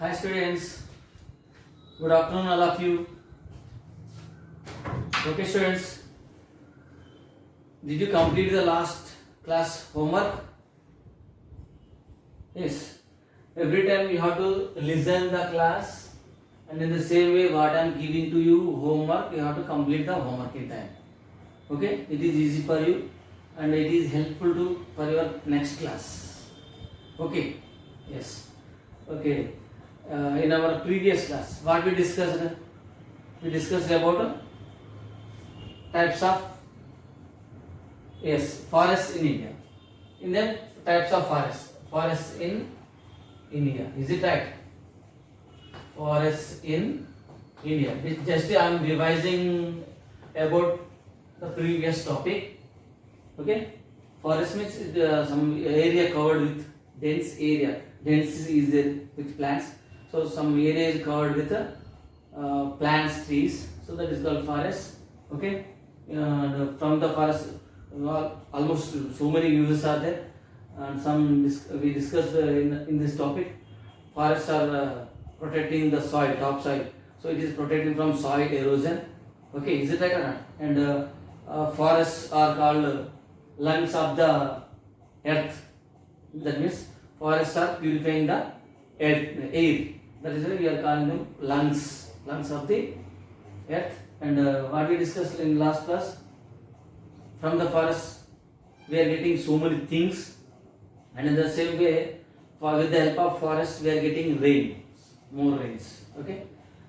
Hi students, good afternoon all of you. Okay students, did you complete the last class homework? Yes. Every time you have to listen the class, and in the same way what I am giving to you homework, you have to complete the homework in time. Okay, it is easy for you and it is helpful to for your next class. Okay, yes. Okay, in our previous class, what we discussed? We discussed about types of forests in India. In them, types of forests in India. Is it right? Forests in India. Just I am revising about the previous topic. Okay, forest means some area covered with dense area. Dense is there with plants. So some area is covered with plants, trees. So that is called forest. Okay, from the forest, almost so many uses are there, and some we discussed in this topic. Forests are protecting the soil, topsoil. So it is protecting from soil erosion. Okay, is it right or not? And forests are called lungs of the earth. That means forests are purifying the air. That is why we are calling them lungs of the earth. And what we discussed in last class, from the forest we are getting so many things, and in the same way, with the help of forest we are getting more rains. Okay,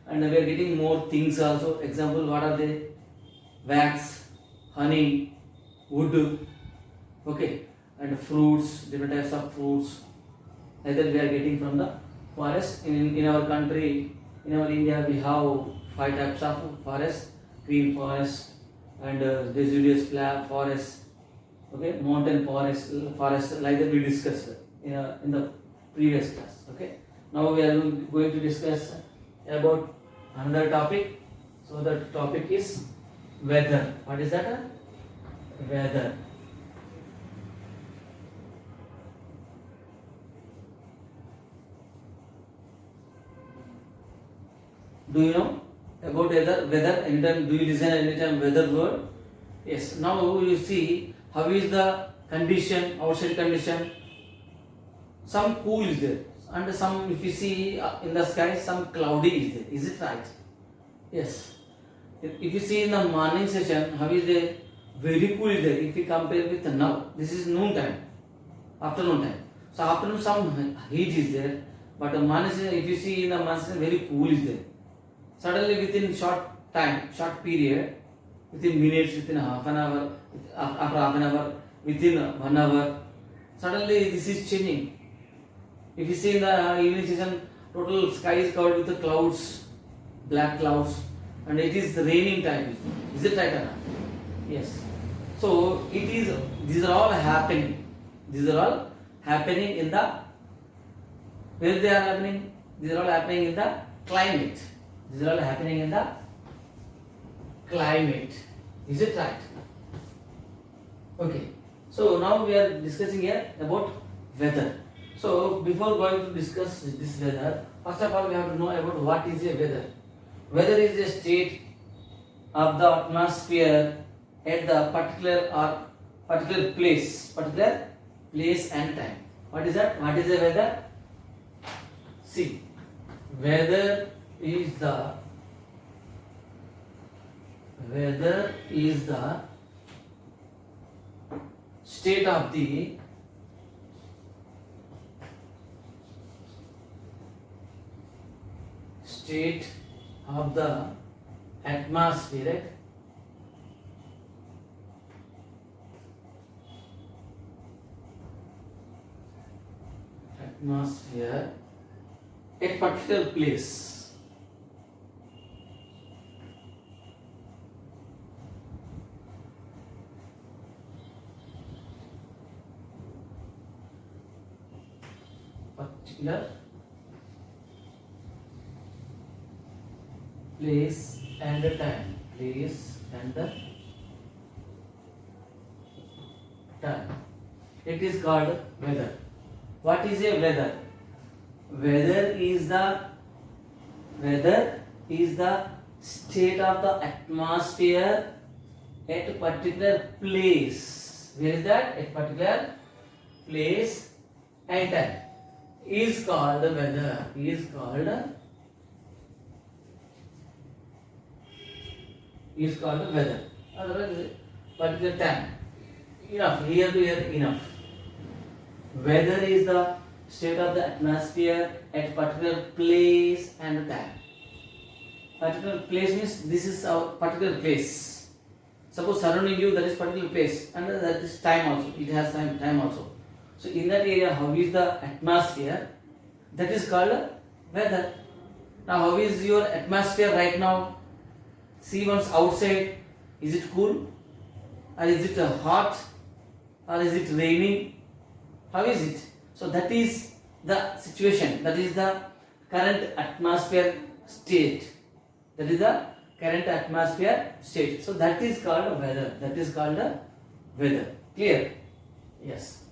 and we are getting more things also. Example, what are they? Wax, honey, wood. Okay, and fruits, different types of fruits. Like that we are getting from the forest. In our country, in our India, we have 5 types of forest: green forest and deciduous forest. Okay, mountain forest, like that we discussed in the previous class. Okay, now we are going to discuss about another topic. So the topic is weather. What is that? Weather. Do you know about weather? Anytime do you listen anytime weather word? Yes. Now you see how is the condition, outside condition. Some cool is there, and some, if you see in the sky, some cloudy is there. Is it right? Yes. If you see in the morning session, how is there? Very cool is there. If you compare with now, this is noon time, afternoon time. So afternoon some heat is there, but morning session, if you see in the morning session, very cool is there. Suddenly within short period, within minutes, within half an hour, after half an hour, within 1 hour, suddenly this is changing. If you see in the evening session, total sky is covered with the clouds, black clouds, and it is raining time. Is it right or not? Yes. So it is. These are all happening. These are all happening in the, where they are happening. These are all happening in the climate. These are all happening in the climate. Is it right? Okay. So now we are discussing here about weather. So before going to discuss this weather, first of all we have to know about what is a weather. Weather is a state of the atmosphere at the particular place and time. What is that? What is a weather? See, weather is the state of the atmosphere at particular place. Particular place and the time. It is called weather. What is a weather? weather is the state of the atmosphere at a particular place. Where is that? At particular place and time is called the weather. Is called the weather. Otherwise, particular time. Enough. Here to here enough. Weather is the state of the atmosphere at particular place and time. Particular place means this is our particular place. Suppose surrounding you there is particular place and that is time also. It has time also. So in that area, how is the atmosphere? That is called weather. Now how is your atmosphere right now? See once outside. Is it cool? Or is it hot? Or is it raining? How is it? So that is the situation. That is the current atmosphere state. That is the current atmosphere state. So that is called weather. That is called weather. Clear? Yes.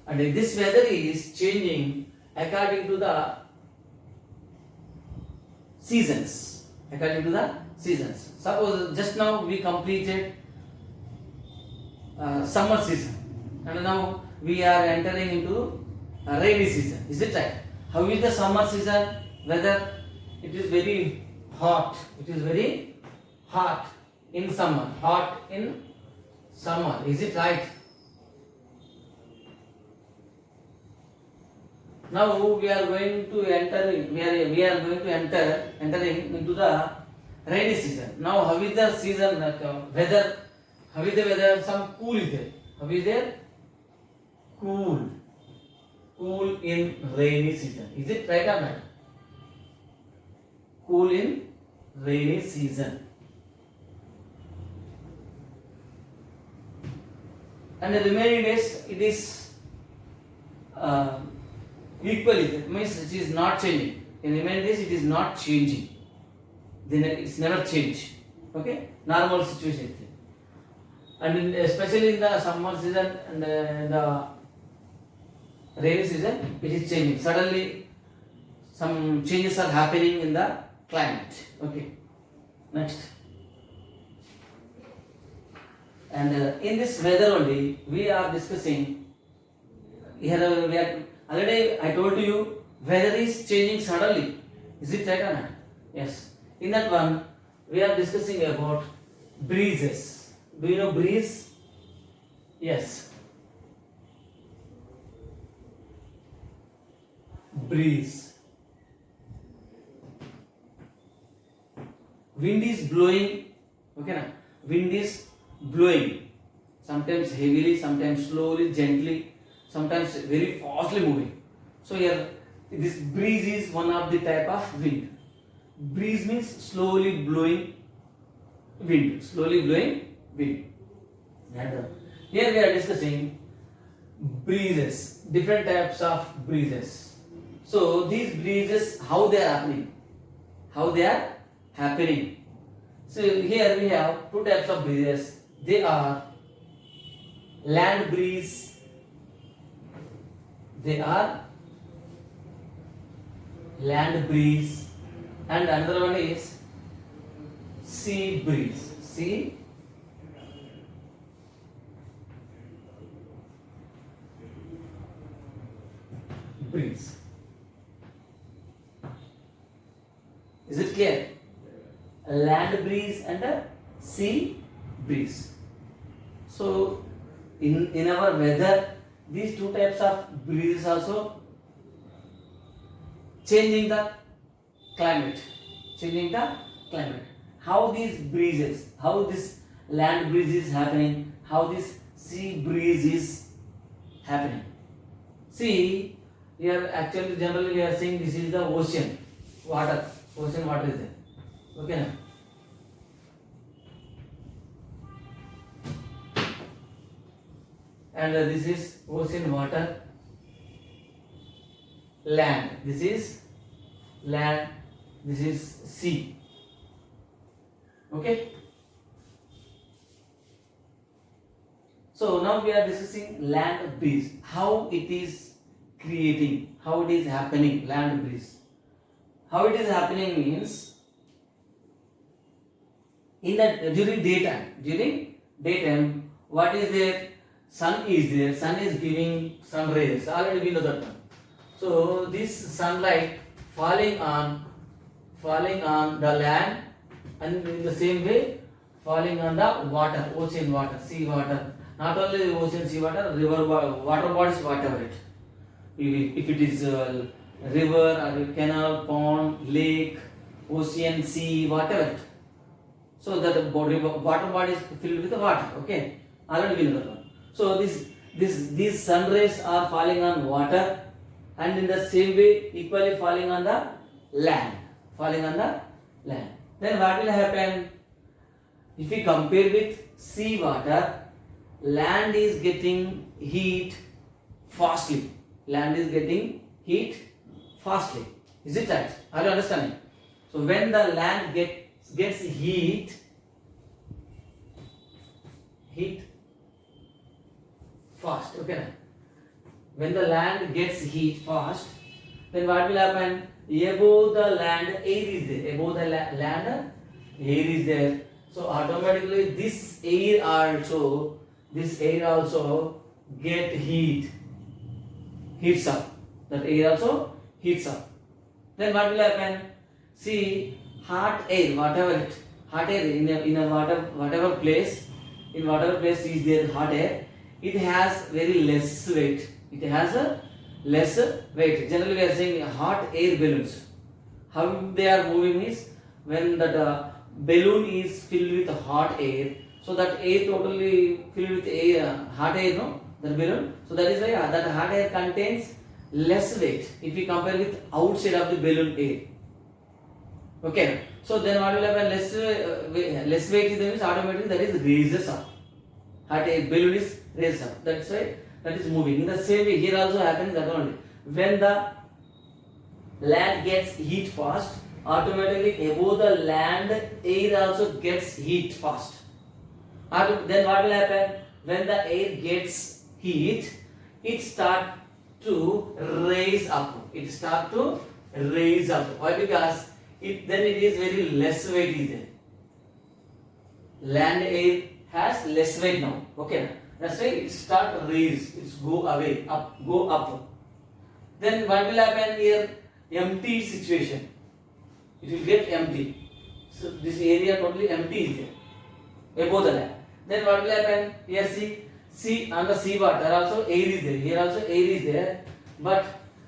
And this weather is changing according to the seasons. According to the seasons. Suppose just now we completed summer season, and now we are entering into a rainy season. Is it right? How is the summer season weather? It is very hot. It is very hot in summer. Hot in summer. Is it right? Now we are going to enter. We are going to entering into the rainy season. Now how is the season weather? How is the weather? Some cool is there. How is there? Cool in rainy season. Is it right or not? Cool in rainy season. And the remaining days it is equally. It means it is not changing. In remaining days it is not changing. Then it's never change. Okay, normal situation. And especially in the summer season and the rainy season, it is changing. Suddenly, some changes are happening in the climate. Okay, next. And in this weather only, we are discussing. Here we are already. I told you, weather is changing suddenly. Is it right or not? Yes. In that one, we are discussing about breezes. Do you know breeze? Yes. Breeze. Wind is blowing. Okay, na? Wind is blowing. Sometimes heavily, sometimes slowly, gently, sometimes very fastly moving. So here, this breeze is one of the type of wind. Breeze means slowly blowing wind. Slowly blowing wind. And here we are discussing breezes, different types of breezes. So these breezes, how they are happening? How they are happening? So here we have two types of breezes. They are land breeze. They are land breeze, and another one is sea breeze. Sea breeze. Is it clear? A land breeze and a sea breeze. So in our weather, these two types of breezes also changing the climate. Changing the climate. How these breezes, how this land breeze is happening, how this sea breeze is happening. See, here actually generally we are saying this is the ocean water. Ocean water is there. Okay, na? And this is ocean water. Land. This is land. This is sea. Okay. So now we are discussing land breeze. How it is creating, how it is happening, land breeze. How it is happening means in the during daytime, what is there? Sun is there. Sun is giving sun rays. Already we know that one. So this sunlight falling on the land, and in the same way falling on the water, ocean water, sea water. Not only ocean, sea water, river water bodies, whatever it. If it is a river or a canal, pond, lake, ocean, sea, whatever it. So that the water body is filled with the water. Okay, already we know that one. So these sun rays are falling on water, and in the same way equally falling on the land. Then what will happen? If we compare with sea water, land is getting heat fastly. Is it right? Are you understanding? So when the land gets heat fast, okay. When the land gets heat fast, then what will happen? Above the land, air is there. Above the land, air is there. So automatically this air also get heats up. That air also heats up. Then what will happen? See, hot air in a whatever place is there hot air, it has very less weight. Generally we are saying hot air balloons. How they are moving is when that balloon is filled with hot air, so that air totally filled with air, hot air, no, that balloon. So that is why that hot air contains less weight if we compare with outside of the balloon air. Okay, so then what will happen? Less weight is there, means automatically that is raises up. Hot air balloon is raised up. That's why that is moving. In the same way, here also happens that only. When the land gets heat fast, automatically above the land air also gets heat fast. Then what will happen? When the air gets heat, it start to raise up. Why? Because then it is very less weight is there. Land air has less weight now. Okay. That's why it start to raise. It's go up. Then what will happen here? Empty situation. It will get empty. So this area totally empty is there above the land. Then what will happen? Here see on the sea water also air is there. Here also air is there. But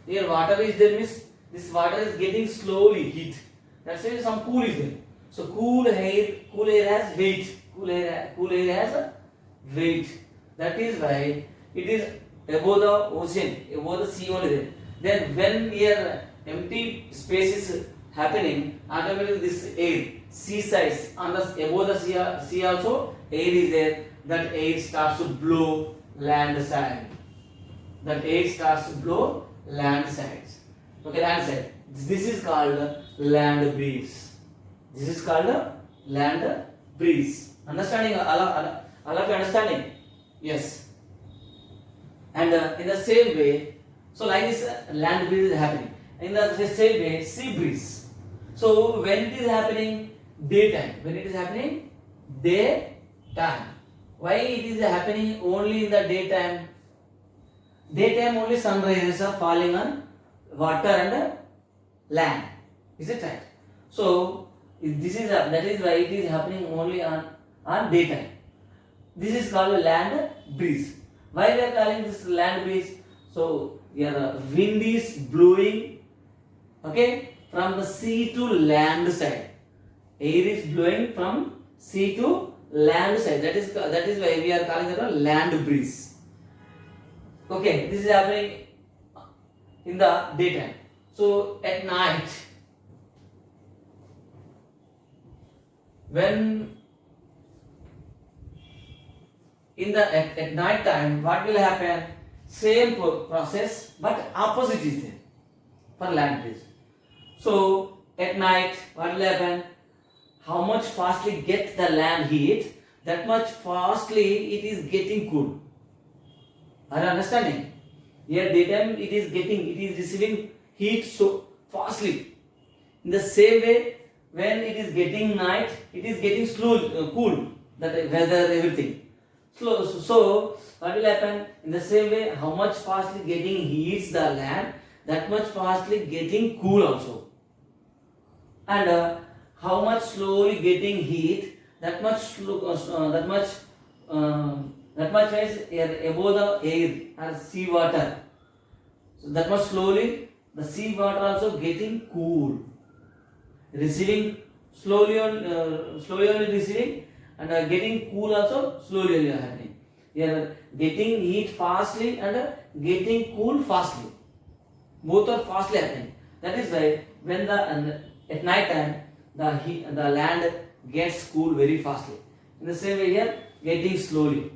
here water is there, means this water is getting slowly heat. That's why some cool is there. So cool air has weight. Cool air has a weight. That is why it is above the ocean, above the sea only there. Then when here empty space is happening, automatically this air, sea sides, above the sea also air is there. That air starts to blow land side. Okay, land side. This is called land breeze. Understanding? All of you understanding? Yes. And in the same way, so like this land breeze is happening. In the same way, sea breeze. So when it is happening? Daytime. Why it is happening only in the daytime? Daytime only sun rays are falling on water and land. Is it right? So that is why it is happening only on daytime. This is called land breeze. Why we are calling this land breeze? So here wind is blowing, okay, from the sea to land side. Air is blowing from sea to land side. That is why we are calling it a land breeze. Okay, this is happening in the daytime. So at night, when at night time, what will happen? Same process, but opposite is there for land breeze. So at night, what will happen? How much fastly gets the land heat, that much fastly it is getting cool. Are you understanding? Here daytime it is receiving heat so fastly. In the same way, when it is getting night, it is getting cool. That weather, everything. So what will happen? In the same way, how much fastly getting heats the land, that much fastly getting cool also. And how much slowly getting heat, that much is air above the air or sea water. So that much slowly the sea water also getting cool, receiving slowly only receiving, and getting cool also slowly only happening. Here getting heat fastly and getting cool fastly, both are fastly happening. That is why when at night time the land gets cool very fastly. In the same way here getting slowly.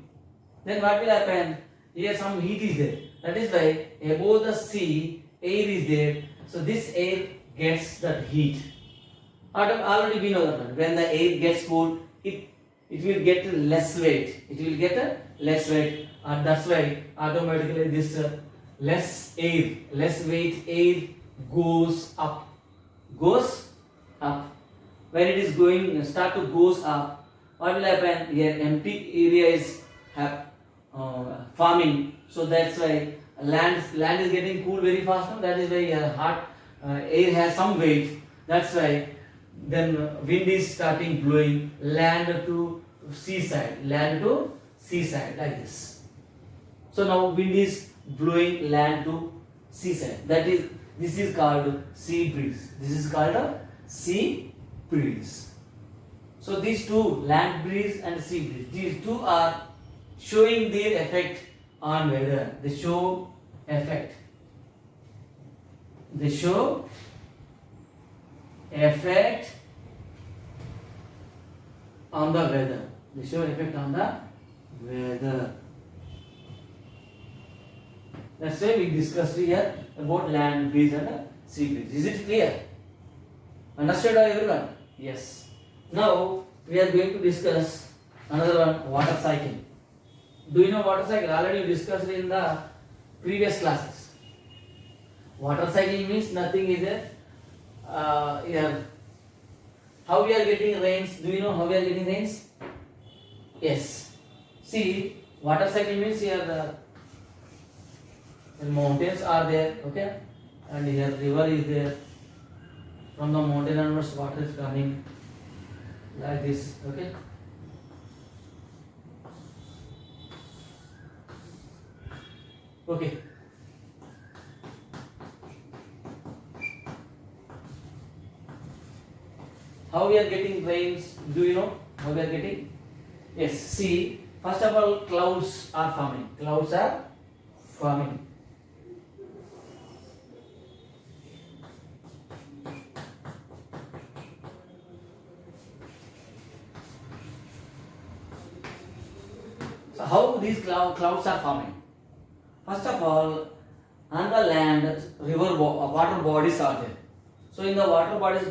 Then what will happen? Here some heat is there. That is why above the sea air is there. So this air gets that heat. Already we know that one. When the air gets cool, it will get less weight. It will get a less weight. And that's why automatically this less weight air goes up. Goes up. When it is going start to goes up, what will happen? Here empty area is farming. So that's why land is getting cool very fast now. That is why hot air has some weight. That's why then wind is starting blowing land to seaside like this. So now wind is blowing land to seaside. This is called sea breeze. This is called a sea breeze. So these two, land breeze and sea breeze, these two are showing their effect on weather. They show effect. They show effect on the weather. They show effect on the weather. That's why we discussed here about land breeze and sea breeze. Is it clear? Understood everyone? Yes. Now we are going to discuss another one, water cycle. Do you know water cycle? Already we discussed in the previous classes. Water cycle means nothing is there. Here, how we are getting rains? Do you know how we are getting rains? Yes. See, water cycle means here the mountains are there, okay, and here river is there. From the mountain onwards, water is coming like this, okay. Okay. How we are getting rains? Do you know how we are getting? Yes. See, first of all, clouds are forming. Clouds are forming. So how these clouds are forming? First of all, on the land, water bodies are there. So in the water bodies,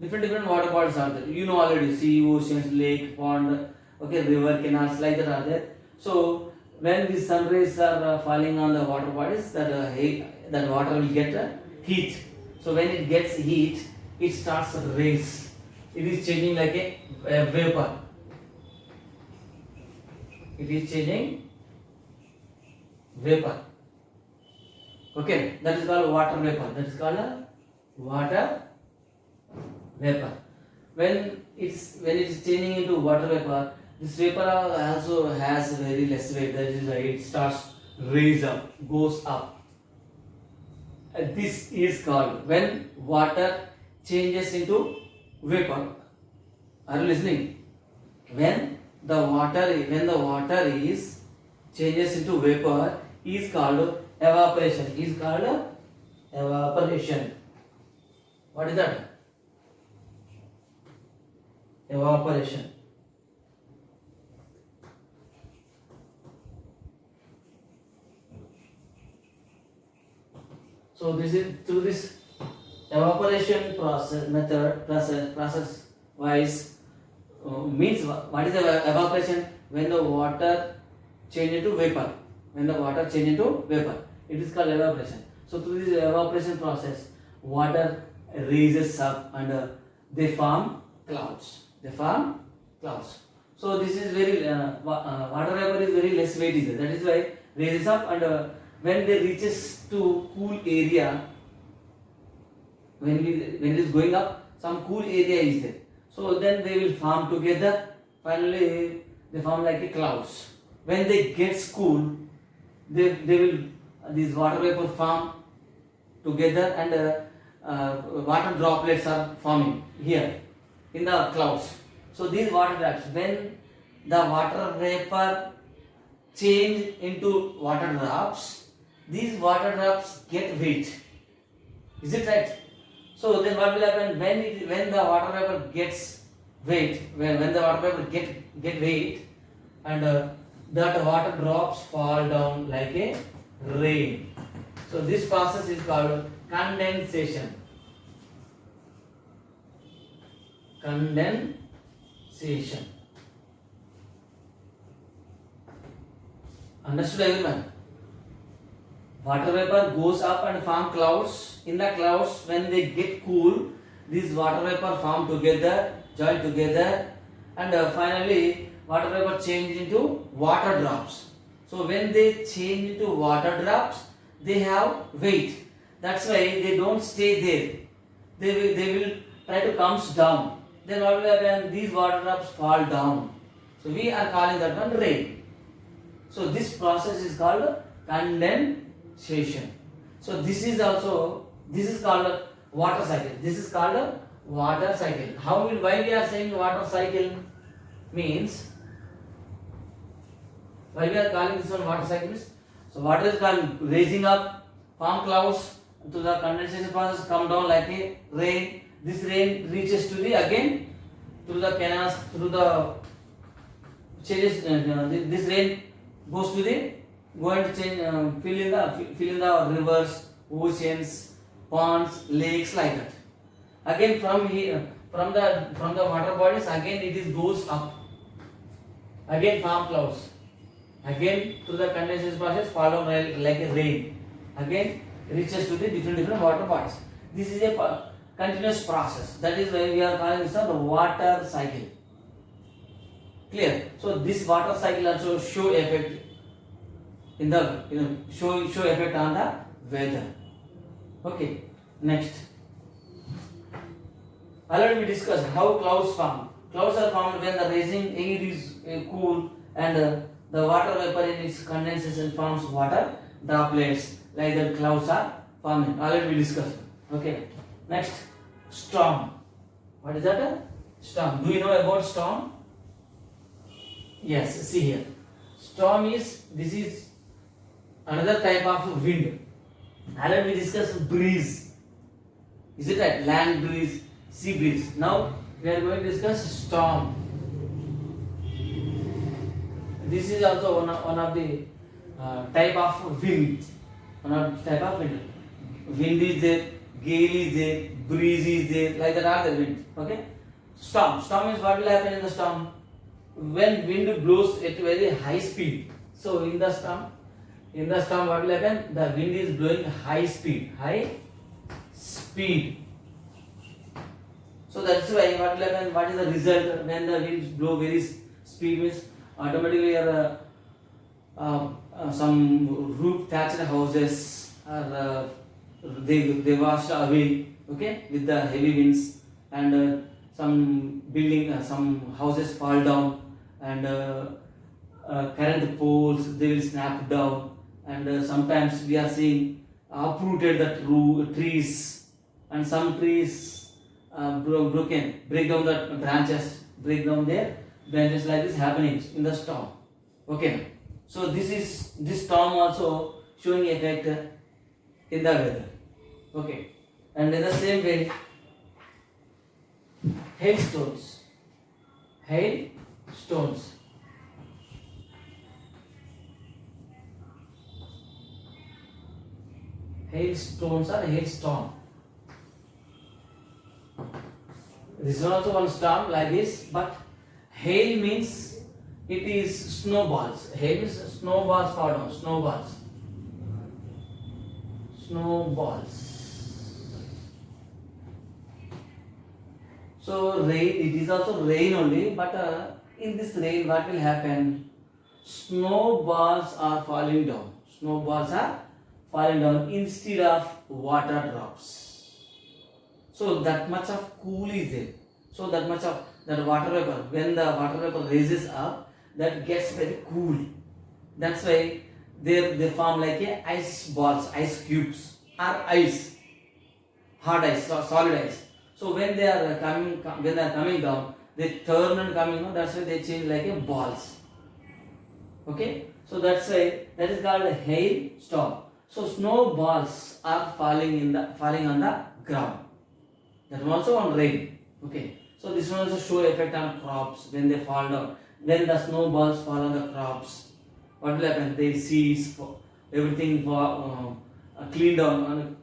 different water bodies are there. You know already, sea, oceans, lake, pond, okay, river, canals, like that are there. So when the sun rays are falling on the water bodies, that water will get heat. So when it gets heat, it starts to raise. It is changing like a vapor. It is changing vapor. Okay, that is called water vapor. That is called a water vapor. When it is changing into water vapor, this vapor also has very less weight. That is why it starts raise up, goes up. This is called when water changes into vapor. Are you listening? When the water is changes into vapor is called evaporation. Is called evaporation. What is that? Evaporation. So this is through this evaporation process wise means what is evaporation? When the water change into vapor. When the water change into vapor. It is called evaporation. So through this evaporation process, water raises up and they form clouds. They form clouds. So this is very water vapor is very less weight is there. That is why raises up and when they reaches to cool area, when it is going up, some cool area is there. So then they will form together. Finally, they form like a clouds. When they get cool, they will these water vapor form together and water droplets are forming here in the clouds. So these water drops, when the water vapor change into water drops, these water drops get weight. Is it right? So then what will happen when the water vapor gets weight, when the water vapor get weight and that water drops fall down like a rain. So this process is called condensation. Condensation. Understood everyone? Water vapor goes up and form clouds. In the clouds, when they get cool, these water vapor form together, join together, and finally water vapor change into water drops. So when they change into water drops, they have weight. That's why they don't stay there. They will try to comes down. Then what will happen? These water drops fall down. So we are calling that one rain. So this process is called condensation. So this is called water cycle. This is called water cycle. Why we are saying water cycle means, why we are calling this one water cycle means, so water is called raising up, form clouds to the condensation process, come down like a rain. This rain reaches to the again through the canals, through the changes. This rain goes to the going to change, fill in the rivers, oceans, ponds, lakes like that. Again from here, from the water bodies, again it goes up. Again form clouds. Again through the condensation process, fall down like a rain. Again reaches to the different water bodies. This is a continuous process. That is why we are calling this the water cycle. Clear? So this water cycle also show effect in the show effect on the weather. Okay. Next. Already we discussed how clouds form. Clouds are formed when the rising air is cool and the water vapor in its condensation forms water droplets. Like that, clouds are forming. Already we discussed. Okay. Next, storm. What is that? Storm. Do you know about storm? Yes. See here. Storm is another type of wind. Already we discussed breeze. Is it right? Land breeze, sea breeze. Now we are going to discuss storm. This is also one of the type of wind. One of the type of wind. Wind is there, gale is there, breeze is there. Like that are the wind. Okay. Storm. Storm is what will happen in the storm when wind blows at very high speed. So in the storm what will happen? The wind is blowing high speed. So that's why what will happen? What is the result when the winds blow very speed means automatically some roof thatched houses are they washed away. Okay, with the heavy winds and some some houses fall down and current poles they will snap down and sometimes we are seeing uprooted the trees and some trees break down the branches, break down their branches like this happening in the storm. Okay, so this storm also showing effect in the weather. Okay, and in the same way, hailstones. Hailstones or hailstorm. This is also one storm like this, but hail means it is snowballs. Hail means snowballs fall down. Snowballs. snowballs. So rain, it is also rain only, but in this rain what will happen? Snowballs are falling down. Snowballs are falling down instead of water drops. So that much of cool is there. So that much of that water vapor, when the water vapor raises up, that gets very cool. That's why they form like a ice balls, ice cubes, or ice, hard ice, solid ice. So when they are coming down, they turn and coming down. That's why they change like a balls. Okay, so that's why that is called a hail storm. So snowballs are falling on the ground. That one also on rain. Okay, so this one also show effect on crops when they fall down. When the snowballs fall on the crops, what will happen? They cease everything for clean down.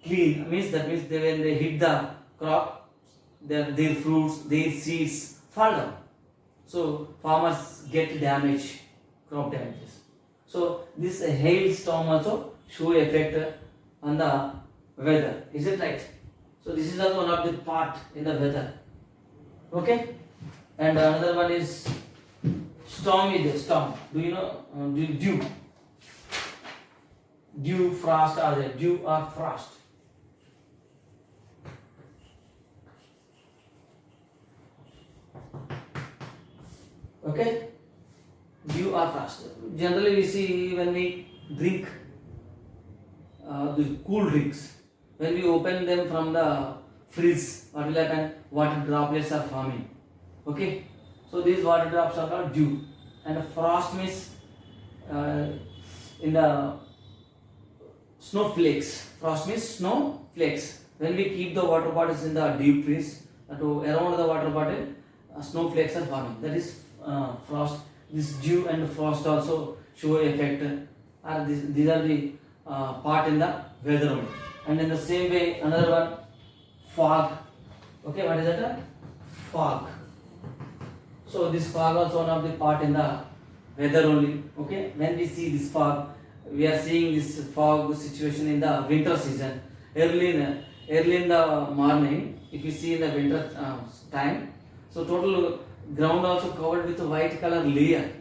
Clean means when they hit the crop, their fruits, their seeds fall down. So farmers get damage, crop damages. So this hailstorm also show effect on the weather. Is it right? So this is also one of the part in the weather. Okay. And another one is storm. Is the storm. Do you know dew? Dew, frost are there. Dew or frost. Okay. Dew or frost. Generally we see when we drink the cool drinks. When we open them from the fridge, what will happen? Water droplets are forming. Okay, so these water drops are called dew. And frost means in the snowflakes. Frost means snowflakes. When we keep the water bottles in the deep freeze, around the water bottle, snowflakes are forming. That is frost. This dew and frost also show effect. These are the part in the weather only. And in the same way, another one, fog. Okay, what is that? Fog. So this fog also one of the part in the weather only. Okay, when we see this fog, we are seeing this fog situation in the winter season. Early in the morning, if you see in the winter time, so total ground also covered with a white color layer.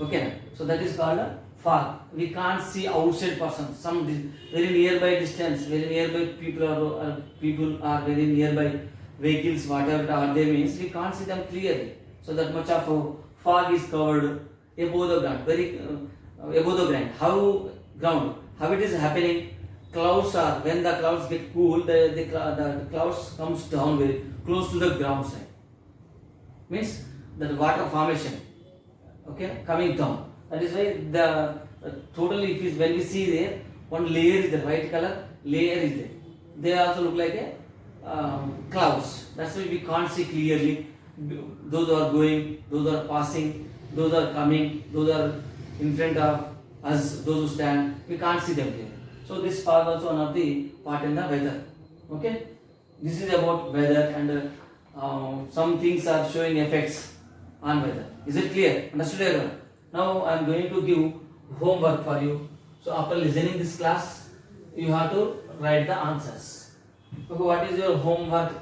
Okay, so that is called a fog. We can't see outside person. Some very nearby distance, very nearby people are very nearby vehicles, whatever are they means, we can't see them clearly. So that much of fog is covered above the ground, very above the ground. How it is happening? Clouds are, when the clouds get cool, the clouds comes down very close to the ground side. Means that water formation, okay, coming down. That is why the totally, when we see there, one layer is the white color layer is there. They also look like a clouds. That's why we can't see clearly. Those are going, those are passing, those are coming, those are in front of us, those who stand. We can't see them clearly. So this fog also one of the part in the weather. Okay, this is about weather, and some things are showing effects on weather. Is it clear? Understood everyone? Now I am going to give homework for you. So after listening this class, you have to write the answers. Okay, what is your homework?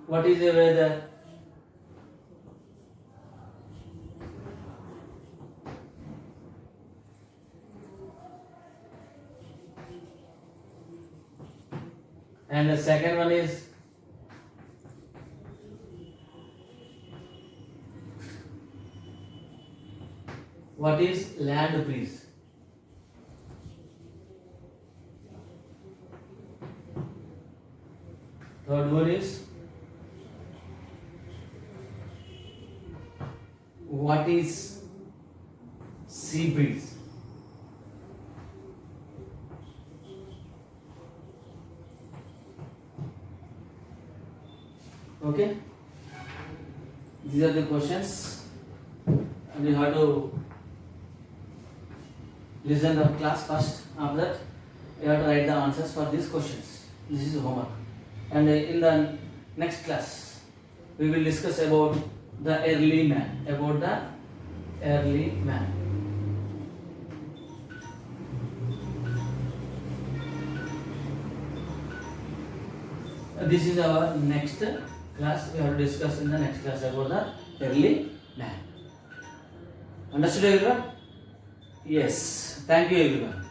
What is the weather? And the second one is what is land breeze? Third one is what is sea breeze? Okay, these are the questions, and you have to listen the class first. After that, you have to write the answers for these questions. This is homework. And in the next class, we will discuss about the early man. This is our next class. We have to discuss in the next class about the early man. Understood everyone? Yes. Thank you everyone.